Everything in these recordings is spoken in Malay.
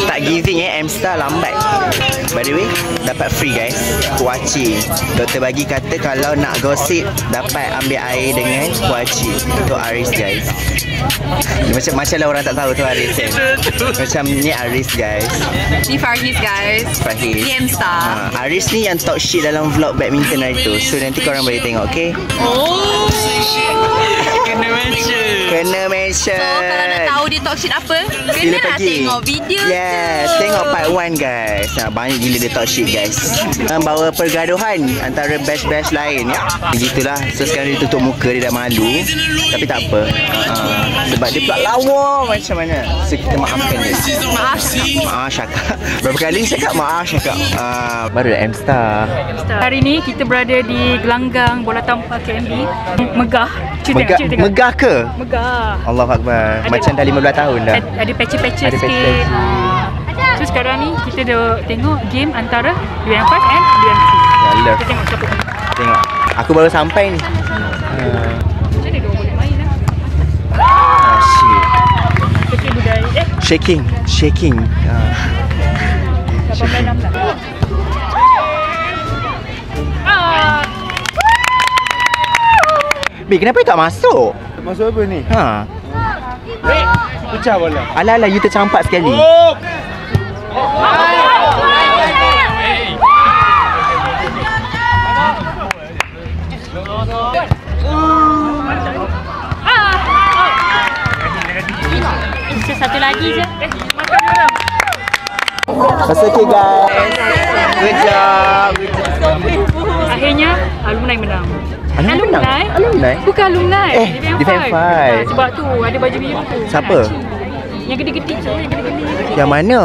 Tak giving M-Star lambat. By the way, dapat free guys, kuaci. Doktor bagi kata kalau nak gosip dapat ambil air dengan kuaci. Untuk Aris guys. Macam lah orang tak tahu tu Aris kan. Macam ni Aris guys. Ni Farhiz guys. Farhiz. Ni M-Star. Aris ni yang talk shit dalam vlog badminton hari tu. So nanti korang boleh tengok, okay? Oh. Kena mention. So kalau nak tahu dia talk shit apa, sila kena pergi tengok video Yes, tu. tengok part 1 guys. Banyak gila dia talk shit guys. Bawa pergaduhan antara batch-batch lain ya. Begitulah. So sekarang dia tutup muka, dia dah malu. Tapi tak apa. Sebab dia pula lawa macam mana. So kita maafkan dia. Maaf Syakak. Berapa kali cakap maaf Syakak. Baru M-Star. Hari ni kita berada di gelanggang bola tampar KMB. Megah. Megah ke? Megah. Allahu Akbar. Macam dah 15 tahun dah. Ada patch-patch sikit. So sekarang ni kita dah tengok game antara UM5 and UM3. Yalah. Kita tengok siapa. Tengok. Aku baru sampai ni. Macam mana dia boleh main lah. Shit. Kekil budaya. Shaking. 18-16. Bi, kenapa you tak masuk? Masuk apa ni? Pecah bola. Alah, you tercampak sekali. Satu lagi je. That's okay guys. Good job. Akhirnya alumni menang. Alumni? Bukan alumni. Defend 5. Sebab tu ada baju biru tu. Siapa? Yang gede-gede tu, yang gede-gede. Yang mana?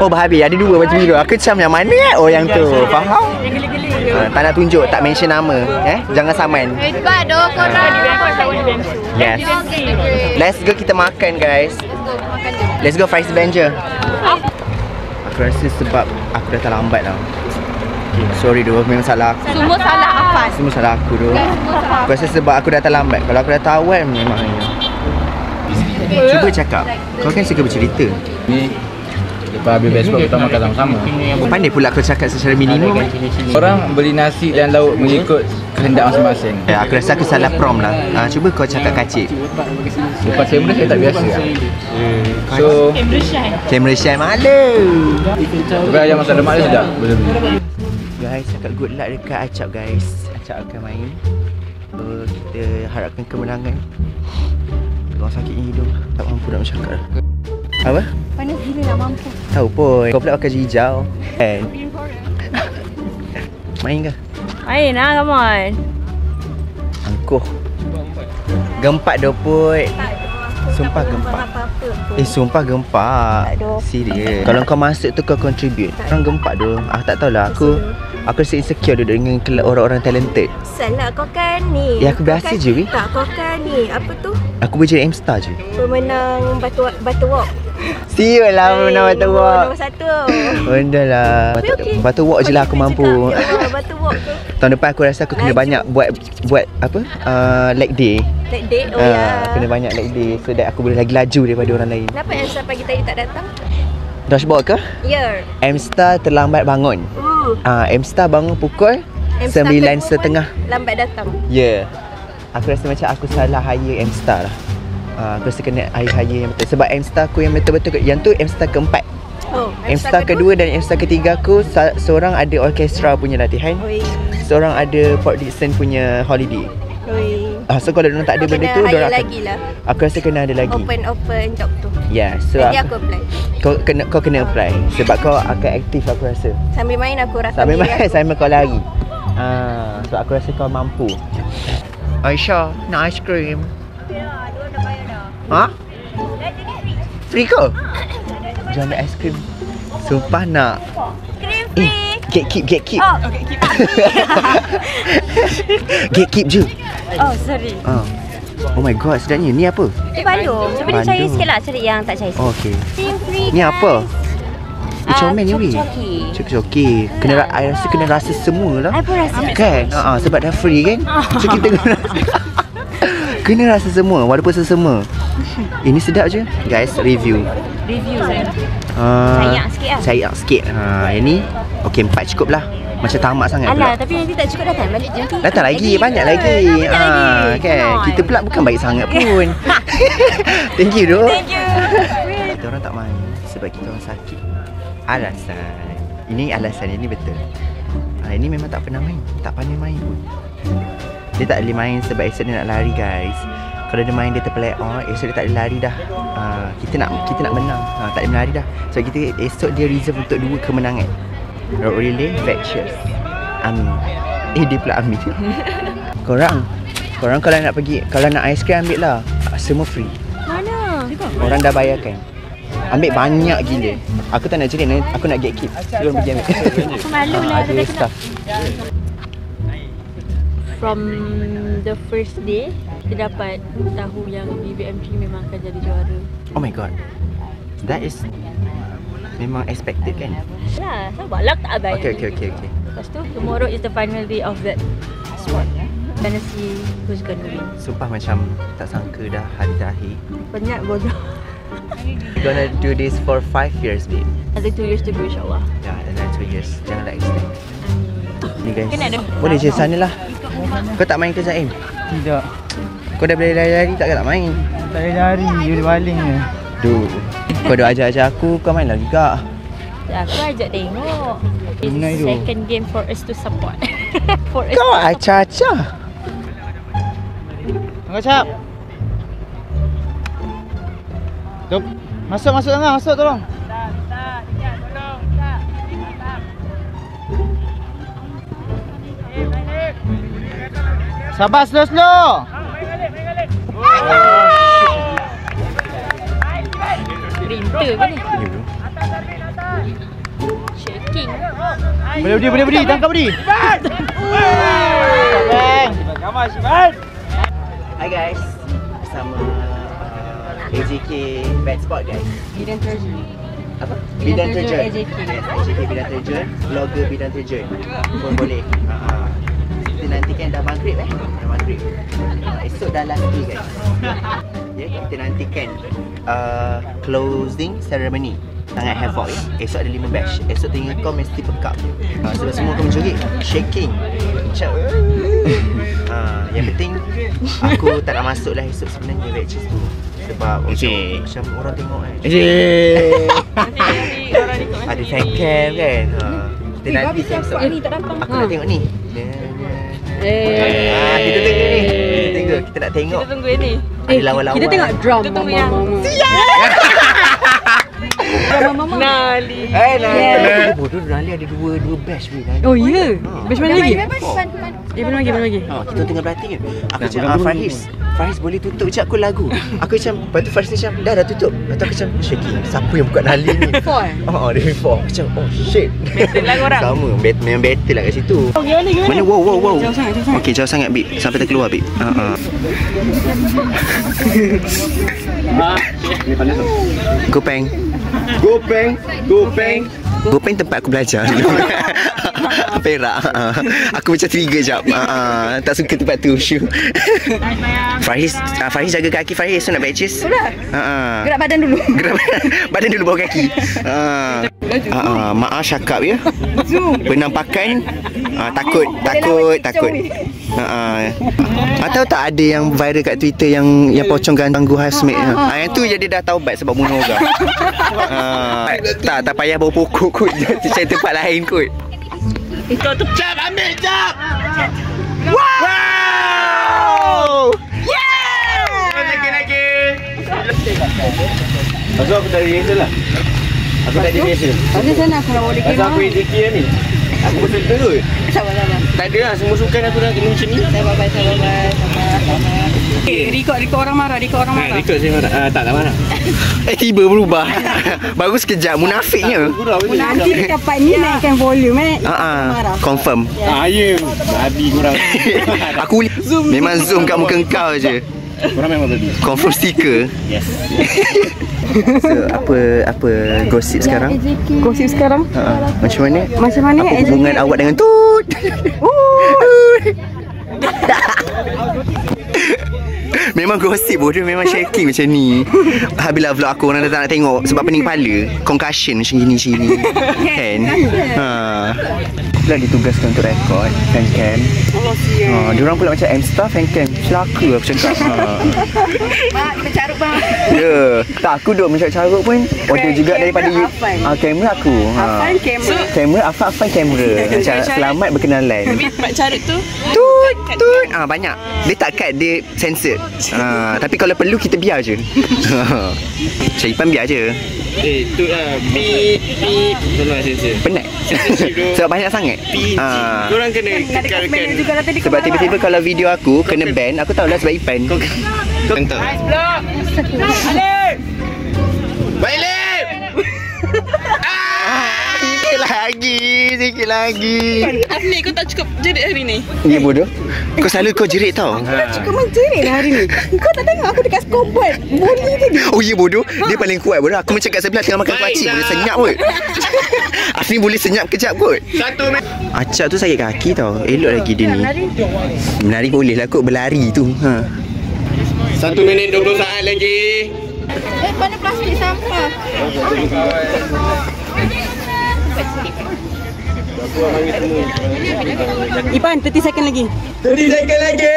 Oh, Bahabi ada 2 baju biru. Aku macam yang mana Oh, yang tu. Faham? Yang gede-gede. Tak nak tunjuk, tak mention nama. Jangan saman. Hebat doh korang. Yes. Let's go kita makan guys. Let's go Fries Avenger. Aku rasa sebab aku dah terlambat lah. Sorry doh, memang salah aku. Semua salah Afan. Semua salah aku doh. Aku rasa sebab aku dah terlambat. Kalau aku dah tahu kan memangnya. Cuba cakap. Kau kan suka bercerita. Ni lepas habis baseball kita makan sama-sama. Pandai pula kau cakap secara minimum. Orang beli nasi dan lauk mengikut kehendak masing-masing. Aku rasa aku salah prom lah. Cuba kau cakap kacik. Lepas kamera saya tak biasa lah. So Kamera shy malu. tapi ayam masak lemak dia sedap. Boleh beli. Guys, cakap good luck dekat Acap guys. Acap akan main. Kita harapkan kemenangan. Kau sakitnya hidung. Tak mampu nak bercakap. Apa? Panas gila nak mampu. Tahu pun. Kau pula pakai baju hijau. Kan? Main ke? Main lah, come on. Angkuh. Gempak doput. Sumpah gempak. Sumpah gempak. Serius. Kalau kau masuk tu kau contribute. Orang gempak tu. Tak tahulah. Aku rasa insecure dengan orang-orang talented. Salah kau kan ni. Ya, aku biasa je weh. Tak, kau kan ni. Apa tu? Aku berjaya M-Star je. Pemenang Batu Walk. Siul lah pemenang Batu Walk. Nombor 1. Benda lah. Batu Walk je lah aku mampu. Batu Walk tu. Tahun depan aku rasa aku kena banyak buat apa? Leg day. Leg day? Oh ya. Kena banyak leg day so that aku boleh lagi laju daripada orang lain. Kenapa M-Star pagi tadi tak datang? Dashboard ke? Ya. M-Star terlambat bangun. M-Star bangun pukul 9:30. Lambat datang. Ya. Aku rasa macam aku salah hire M-Star lah. Aku rasa kena hire yang betul. Sebab M-Star aku yang betul-betul, yang tu M-Star keempat. M-Star kedua dan M-Star ketiga aku, seorang ada orkestra punya latihan. Seorang ada Port Dickson punya holiday. So kalau diorang tak ada benda tu, diorang lagi lah. Aku rasa kena ada lagi. Open job tu. Ya, so jadi aku apply. Kau kena apply sebab kau akan aktif aku rasa. Sambil main aku rasa. Sambil main sambil kau lari. So aku rasa kau mampu. Aisyah, nak ice cream? Ya, dia dah bayar dah. Dah jadi free. Free ke? Jangan nak ice cream. Sumpah nak. Cream free. Gatekeep. Oh, gatekeep. Gatekeep je. Oh, sorry. Oh my god, sedapnya. Ni apa? Bandung. Cuba dia cair sikit lah. Cari yang tak cair sikit. Okay. Cream free. Ni apa? Comel ni weh. Coki. Coki. I rasa kena rasa semua lah. I pun rasa. Kan? Sebab dah free kan? So kita kena rasa semua walaupun sesama. Ini sedap je. Guys, review. Review. Sayang sikit lah. Sayang sikit. Yang ni okey 4 cukup lah. Macam tamak sangat Alah, pula. tapi nanti tak cukup datang balik nanti. Datang lagi, banyak lagi. Kan. Kita pula bukan baik sangat pun. Thank you doh. Thank you. Kita orang tak main sebab kita orang sakit. Alasan. Ini alasan, ini betul. Ini memang tak pernah main. Tak pandai main pun. Dia tak boleh main sebab esok dia nak lari guys. Kalau dia main dia terplay on, esok dia tak boleh lari dah. Kita nak menang. Tak boleh melari dah. So kita esok dia reserve untuk 2 kemenangan. Road relay, vectures. Amin. Dia pula amin. Korang kalau nak pergi, kalau nak aiskrim ambil lah. Semua free. Mana? Orang dah bayarkan. Ambil banyak gila. Aku tak nak cerita, aku nak gatekeep. Belum pergi ambil. Aku malu lah. Ada staff. From the first day, kita dapat tahu yang BBM3 memang akan jadi juara. Oh my god. That is memang expected kan? Lah, sabarlah tak abang. Okay. Lepas tu, tomorrow is the final day of that sport. Gonna see who's gonna win. Sumpah macam tak sangka dah hari terakhir. Penat bodoh. We're gonna do this for 5 years, babe. Ada 2 years to go insyaAllah. Yeah, another 2 years. Janganlah extend. Ni guys. Kena ada. Boleh je sana lah. Kau tak main ke Zaim? Tidak. Kau dah boleh lari-lari tak ke tak main? Tak boleh lari, boleh baling je. Duh. Kau dah ajar-ajar aku, kau main lagi kak. Aku ajak tengok. It's Minat tu. second game for us to support. For us Kau to support. acah-acah. Angkat cap. Jom. Masuk tengah, masuk tolong. Sabar, slow. Printer ke ni? Shaking. Boleh berdiri, tangkap berdiri. Hi guys. Bersama AJK Bad Spot guys. Bidang terjun. Apa? Bidang terjun Yes, AJK. AJK Bidang Terjun. Vlogger Bidang Terjun. Pun boleh. Kita nantikan dah maghrib Dah maghrib. Esok dah last day guys. Ya, kita nantikan closing ceremony. Sangat havoc ya. Esok ada 5 batch. Esok tinggal kau mesti pekak. Sebab semua kau menjerit, shaking. Macam yang penting aku tak nak masuk lah esok sebenarnya batches tu. Sebab macam orang tengok kan. Ada fan cam kan. Kita nanti esok. Ni tak dapat. Aku nak tengok ni. Kita tengok ni. Kita nak tengok. Kita tunggu ni. Ada lawan-lawan. Kita tengok drama. Kita tunggu yang Nali. Nali. Bodoh, Nali ada dua batch weh. Oh ya. Batch mana lagi? Mana lagi? Kita tengah berhati kan. Aku cakap Faris boleh tutup je aku lagu. Aku macam, lepas tu Faris macam dah tutup. Lepas tu aku macam shaking. Siapa yang buka Nali ni? Dia before. Macam oh shit. Battle lah korang. Sama, memang battle lah kat situ. Mana wow. Okey, jauh sangat Bib. Sampai terkeluar Bib. Gopeng tempat aku belajar dulu. Perak. Aku macam trigger jap. Tak suka tempat tu. Faris jaga kaki Faris. So nak batches. Gerak badan dulu. Badan dulu bawa kaki. Maaf cakap ya. Penampakan takut. Atau tak ada yang viral kat Twitter yang pocong ganggu housemate. Yang tu je dia dah taubat sebab bunuh orang. Tak payah bawa pokok kot. Cari tempat lain kot. Jap, ambil jap. Wow! Yeah! Lagi. Pasal aku tak ada rehearsal lah. Aku tak ada rehearsal. Ada sana kalau boleh Pasal aku AJK ni. Aku betul terus. Sabar. Tak ada lah, semua sukan aku dah kena macam ni. Sabar. Record orang marah. Ikut saya marah. Tak marah. Tiba berubah. Baru sekejap, munafiknya. Nanti dekat part ni naikkan volume Confirm. Ya, babi korang. Aku memang zoom kat muka kau je. Korang memang babi. Confirm stiker. Yes. So, apa gosip sekarang? Gosip sekarang? Macam mana? Apa hubungan awak dengan Tut? Memang gosip bodoh. Memang shaking macam ni. Habislah vlog aku orang dah tak nak tengok. Sebab pening kepala. Concussion macam gini. Kan? Dah ditugaskan untuk rekod fan-cam. Diorang pula macam M-Star fan-cam. Celaka aku cakap. Mak, kita carut bang. Ya. Tak, aku duk mencarut-carut pun order juga daripada kamera aku. Afan kamera. Kamera, Afan kamera. Macam selamat berkenalan. Mak carut tu. Tut. Banyak. Dia tak cut, dia sensor. Tapi kalau perlu kita biar je. Syaipan biar je. Tu lah. Beep. Tolong sensor. Penat. Sebab banyak sangat. Korang kena kekalkan. Sebab tiba-tiba kalau video aku kena ban, aku tahulah sebab Ipan. Entah. Balik! Sikit lagi. Afni, kau tak cukup jerit hari ni. Ya bodoh. Kau selalu kau jerit tau. Kau menjerit lah hari ni. Kau tak tengok aku dekat scoreboard. Boli tadi. Oh ya bodoh. Dia paling kuat bodoh. Aku macam kat sebelah tengah makan kuacing. Boleh senyap kot. Afni boleh senyap kejap kot. Acak tu sakit kaki tau. Elok lagi dia ni. Menari boleh lah kot. Berlari tu. 1 minit 20 saat lagi. Mana plastik sampah? Ipan, 30 second lagi. 30 second lagi.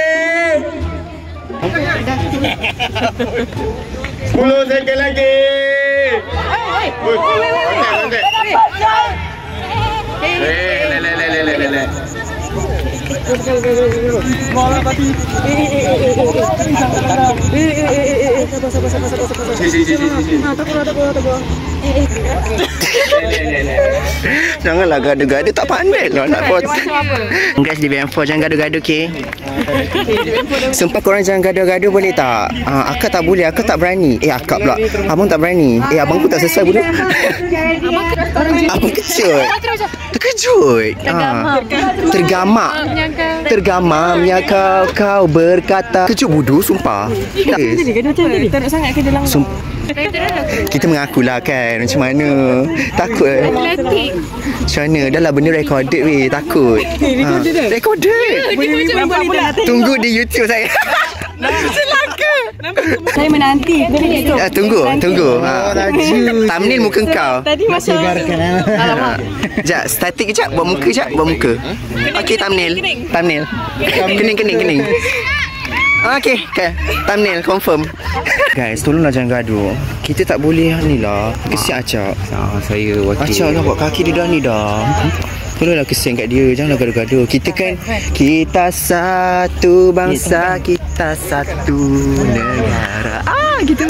10 second lagi. Janganlah gaduh-gaduh. Tak pandai lah nak buat. Guys, di BM4 jangan gaduh-gaduh, okay? Sumpah korang jangan gaduh-gaduh boleh tak? Akak tak boleh, akak tak berani. Akak pula. Abang tak berani. Abang pun tak sesuai bodoh. Abang kejut. Terkejut. Tergamamnya kau berkata. Kejut bodoh, sumpah. Tak nak sangat ke dalam. Kita mengakulah kan. Macam mana? Takut. Macam mana? Dah lah benda recorded weh. Takut. Recorded. Tunggu di YouTube saya. Celaka. Saya menanti. Tunggu. Thumbnail muka kau. Tadi masa Sekejap, statik kejap. Buat muka. Okey, thumbnail. Kening. Okay. Thumbnail confirm. Guys, tolonglah jangan gaduh. Kita tak boleh ni lah. Kesian Acak. Saya wakil. Acak dah buat kaki dia dah ni dah. Tolonglah kesian kat dia. Janganlah gaduh-gaduh. Kita kan kita satu bangsa, kita satu negara. Gitu.